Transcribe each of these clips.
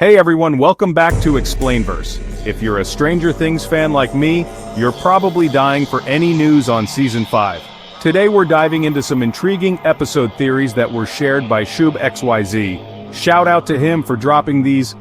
Hey everyone, welcome back to Explainverse. If you're a Stranger Things fan like me, you're probably dying for any news on Season 5. Today we're diving into some intriguing episode theories that were shared by ShubXYZ. Shout out to him for dropping these.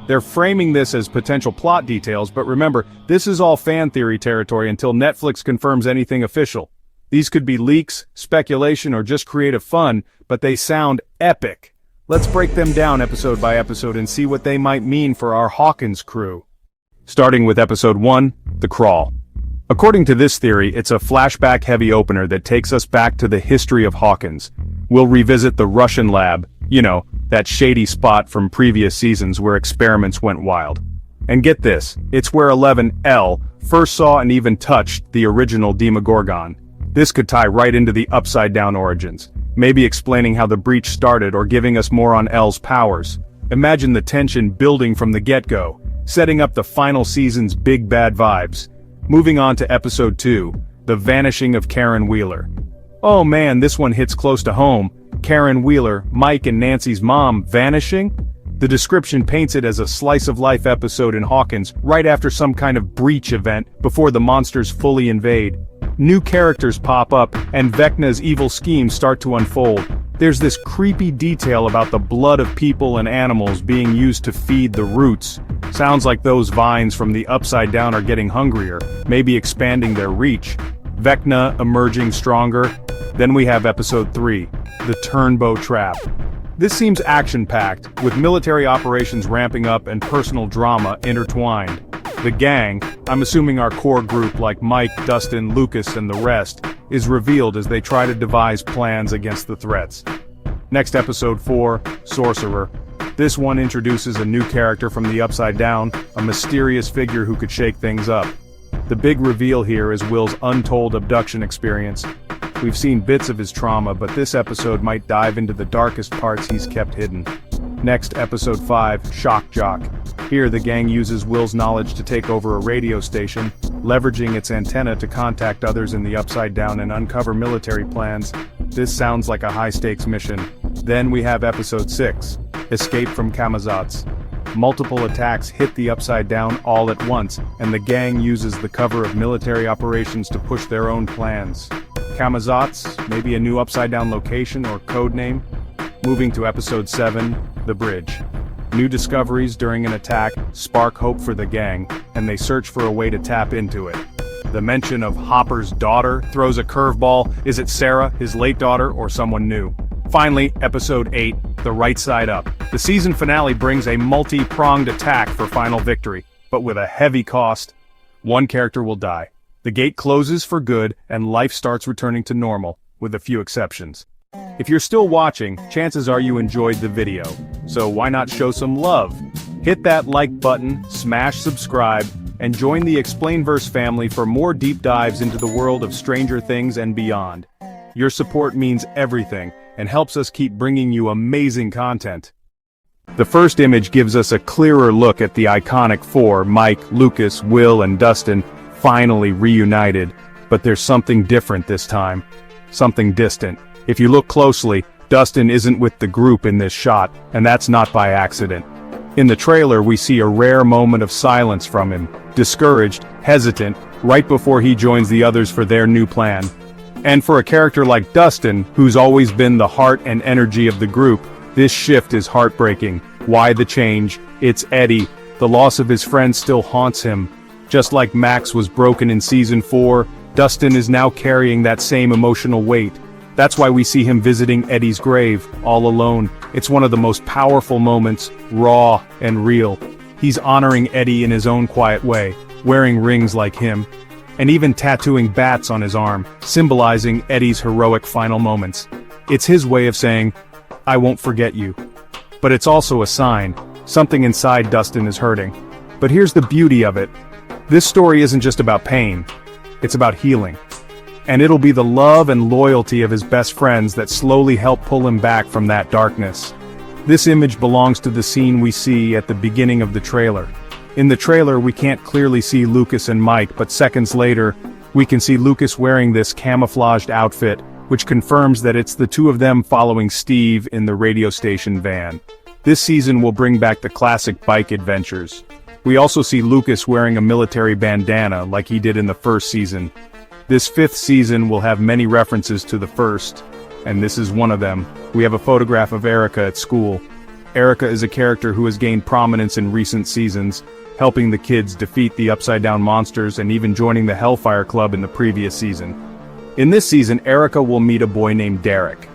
They're framing this as potential plot details, but remember, this is all fan theory territory until Netflix confirms anything official. These could be leaks, speculation, or just creative fun, but they sound epic. Let's break them down episode by episode and see what they might mean for our Hawkins crew. Starting with episode 1, The Crawl. According to this theory, it's a flashback-heavy opener that takes us back to the history of Hawkins. We'll revisit the Russian lab, that shady spot from previous seasons where experiments went wild. And get this, it's where 11L first saw and even touched the original Demogorgon. This could tie right into the upside-down origins, maybe explaining how the breach started or giving us more on L's powers. Imagine the tension building from the get-go, setting up the final season's big bad vibes. Moving on to episode 2, The Vanishing of Karen Wheeler. Oh man, this one hits close to home. Karen Wheeler, Mike and Nancy's mom, vanishing? The description paints it as a slice-of-life episode in Hawkins right after some kind of breach event before the monsters fully invade. New characters pop up, and Vecna's evil schemes start to unfold. There's this creepy detail about the blood of people and animals being used to feed the roots. Sounds like those vines from the Upside Down are getting hungrier, maybe expanding their reach. Vecna emerging stronger. Then we have episode 3, The Turnbow Trap. This seems action-packed, with military operations ramping up and personal drama intertwined. The gang, I'm assuming our core group like Mike, Dustin, Lucas, and the rest, is revealed as they try to devise plans against the threats. Next episode 4, Sorcerer. This one introduces a new character from the Upside Down, a mysterious figure who could shake things up. The big reveal here is Will's untold abduction experience. We've seen bits of his trauma, but this episode might dive into the darkest parts he's kept hidden. Next, episode 5, Shock Jock. Here the gang uses Will's knowledge to take over a radio station, leveraging its antenna to contact others in the Upside Down and uncover military plans. This sounds like a high-stakes mission. Then we have episode 6, Escape from Camazotz. Multiple attacks hit the Upside Down all at once, and the gang uses the cover of military operations to push their own plans. Camazotz, maybe a new Upside Down location or code name? Moving to episode 7, The Bridge. New discoveries during an attack spark hope for the gang, and they search for a way to tap into it. The mention of Hopper's daughter throws a curveball. Is it Sarah, his late daughter, or someone new? Finally, episode 8, The Right Side Up. The season finale brings a multi-pronged attack for final victory, but with a heavy cost. One character will die. The gate closes for good, and life starts returning to normal, with a few exceptions. If you're still watching, chances are you enjoyed the video, so why not show some love? Hit that like button, smash subscribe, and join the Explainverse family for more deep dives into the world of Stranger Things and beyond. Your support means everything, and helps us keep bringing you amazing content. The first image gives us a clearer look at the iconic four, Mike, Lucas, Will, and Dustin, finally reunited, but there's something different this time. Something distant. If you look closely, Dustin isn't with the group in this shot, and that's not by accident. In the trailer we see a rare moment of silence from him, discouraged, hesitant, right before he joins the others for their new plan. And for a character like Dustin, who's always been the heart and energy of the group, this shift is heartbreaking. Why the change? It's Eddie. The loss of his friend still haunts him. Just like Max was broken in season 4, Dustin is now carrying that same emotional weight. That's why we see him visiting Eddie's grave, all alone. It's one of the most powerful moments, raw and real. He's honoring Eddie in his own quiet way, wearing rings like him, and even tattooing bats on his arm, symbolizing Eddie's heroic final moments. It's his way of saying, I won't forget you. But it's also a sign, something inside Dustin is hurting. But here's the beauty of it. This story isn't just about pain, it's about healing. And it'll be the love and loyalty of his best friends that slowly help pull him back from that darkness. This image belongs to the scene we see at the beginning of the trailer. In the trailer we can't clearly see Lucas and Mike, but seconds later, we can see Lucas wearing this camouflaged outfit, which confirms that it's the two of them following Steve in the radio station van. This season will bring back the classic bike adventures. We also see Lucas wearing a military bandana like he did in the first season. This 5th season will have many references to the first, and this is one of them. We have a photograph of Erica at school. Erica is a character who has gained prominence in recent seasons, helping the kids defeat the upside-down monsters and even joining the Hellfire Club in the previous season. In this season, Erica will meet a boy named Derek.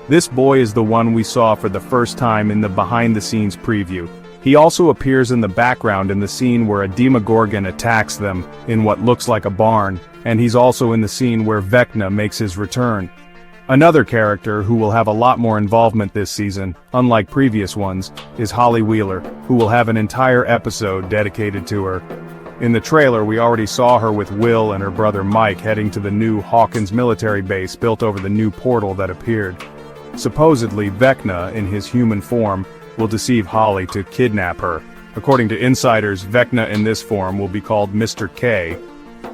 This boy is the one we saw for the first time in the behind-the-scenes preview. He also appears in the background in the scene where a Demogorgon attacks them in what looks like a barn, and he's also in the scene where Vecna makes his return. Another character who will have a lot more involvement this season, unlike previous ones, is Holly Wheeler, who will have an entire episode dedicated to her. In the trailer, we already saw her with Will and her brother Mike heading to the new Hawkins military base built over the new portal that appeared. Supposedly, Vecna, in his human form, will deceive Holly to kidnap her. According to insiders, Vecna in this form will be called Mr. K.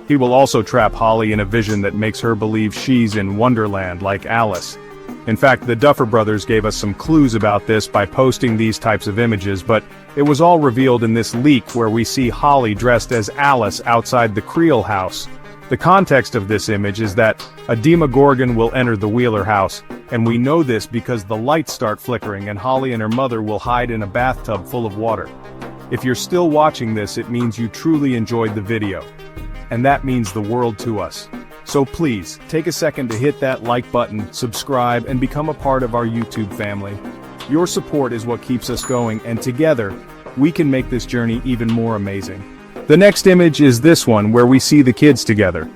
He will also trap Holly in a vision that makes her believe she's in Wonderland like Alice. In fact, the Duffer Brothers gave us some clues about this by posting these types of images, but it was all revealed in this leak where we see Holly dressed as Alice outside the Creel house. The context of this image is that a Demogorgon will enter the Wheeler house, and we know this because the lights start flickering and Holly and her mother will hide in a bathtub full of water. If you're still watching this, it means you truly enjoyed the video. And that means the world to us. So please, take a second to hit that like button, subscribe, and become a part of our YouTube family. Your support is what keeps us going, and together, we can make this journey even more amazing. The next image is this one where we see the kids together.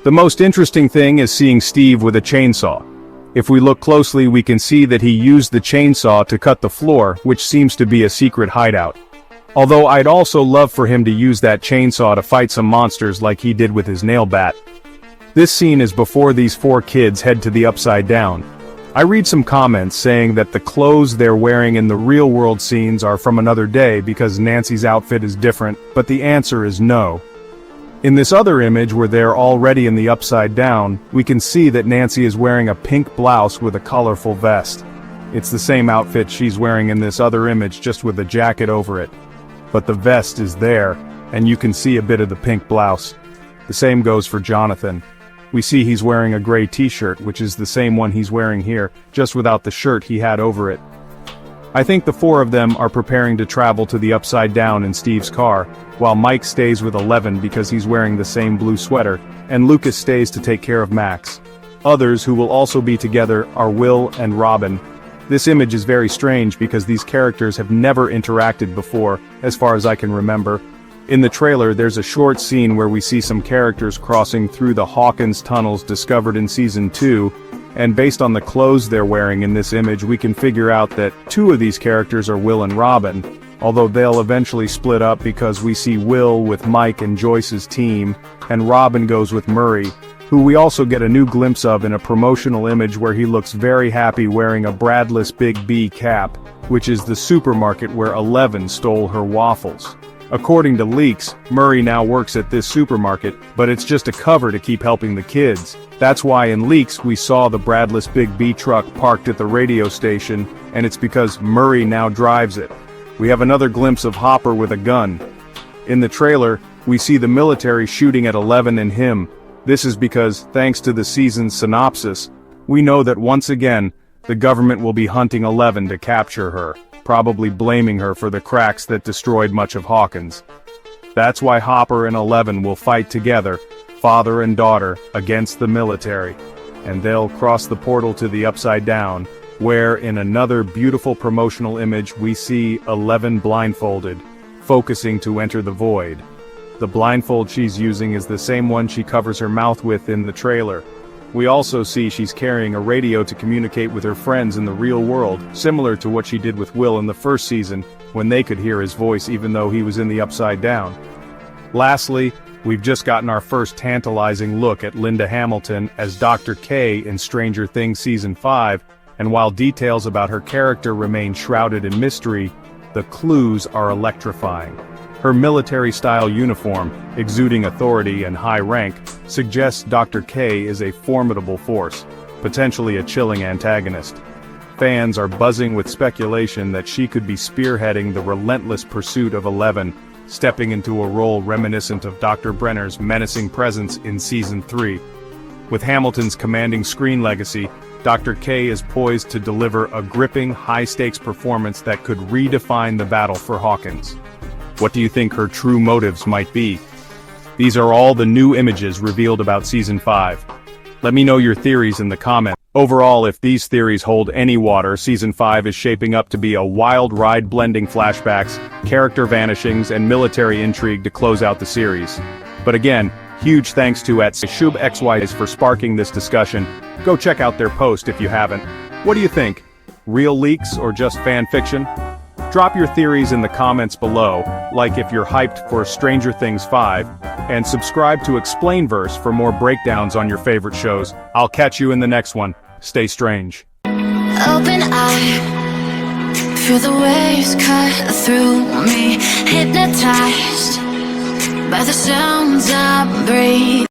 The most interesting thing is seeing Steve with a chainsaw. If we look closely, we can see that he used the chainsaw to cut the floor, which seems to be a secret hideout. Although I'd also love for him to use that chainsaw to fight some monsters like he did with his nail bat. This scene is before these 4 kids head to the Upside Down. I read some comments saying that the clothes they're wearing in the real-world scenes are from another day because Nancy's outfit is different, but the answer is no. In this other image where they're already in the Upside Down, we can see that Nancy is wearing a pink blouse with a colorful vest. It's the same outfit she's wearing in this other image, just with a jacket over it. But the vest is there, and you can see a bit of the pink blouse. The same goes for Jonathan. We see he's wearing a gray t-shirt, which is the same one he's wearing here, just without the shirt he had over it. I think the 4 of them are preparing to travel to the Upside Down in Steve's car, while Mike stays with 11 because he's wearing the same blue sweater, and Lucas stays to take care of Max. Others who will also be together are Will and Robin. This image is very strange because these characters have never interacted before, as far as I can remember. In the trailer, there's a short scene where we see some characters crossing through the Hawkins tunnels discovered in Season 2, and based on the clothes they're wearing in this image, we can figure out that 2 of these characters are Will and Robin, although they'll eventually split up because we see Will with Mike and Joyce's team, and Robin goes with Murray, who we also get a new glimpse of in a promotional image where he looks very happy wearing a Bradless Big B cap, which is the supermarket where 11 stole her waffles. According to leaks, Murray now works at this supermarket, but it's just a cover to keep helping the kids. That's why in leaks we saw the Bradless Big B truck parked at the radio station, and it's because Murray now drives it. We have another glimpse of Hopper with a gun. In the trailer, we see the military shooting at 11 and him. This is because, thanks to the season's synopsis, we know that once again, the government will be hunting 11 to capture her, probably blaming her for the cracks that destroyed much of Hawkins. That's why Hopper and 11 will fight together, father and daughter, against the military. And they'll cross the portal to the Upside Down, where in another beautiful promotional image we see 11 blindfolded, focusing to enter the void. The blindfold she's using is the same one she covers her mouth with in the trailer. We also see she's carrying a radio to communicate with her friends in the real world, similar to what she did with Will in the first season, when they could hear his voice even though he was in the Upside Down. Lastly, we've just gotten our first tantalizing look at Linda Hamilton as Dr. K in Stranger Things Season 5, and while details about her character remain shrouded in mystery, the clues are electrifying. Her military-style uniform, exuding authority and high rank, suggests Dr. K is a formidable force, potentially a chilling antagonist. Fans are buzzing with speculation that she could be spearheading the relentless pursuit of 11, stepping into a role reminiscent of Dr. Brenner's menacing presence in Season 3. With Hamilton's commanding screen legacy, Dr. K is poised to deliver a gripping, high-stakes performance that could redefine the battle for Hawkins. What do you think her true motives might be? These are all the new images revealed about Season 5. Let me know your theories in the comments. Overall, if these theories hold any water, Season 5 is shaping up to be a wild ride blending flashbacks, character vanishings, and military intrigue to close out the series. But again, huge thanks to @ShubXY for sparking this discussion. Go check out their post if you haven't. What do you think? Real leaks or just fan fiction? Drop your theories in the comments below, like if you're hyped for Stranger Things 5, and subscribe to Explainverse for more breakdowns on your favorite shows. I'll catch you in the next one. Stay strange. Open eye, feel the waves cut through me, hypnotized by the sounds I breathe.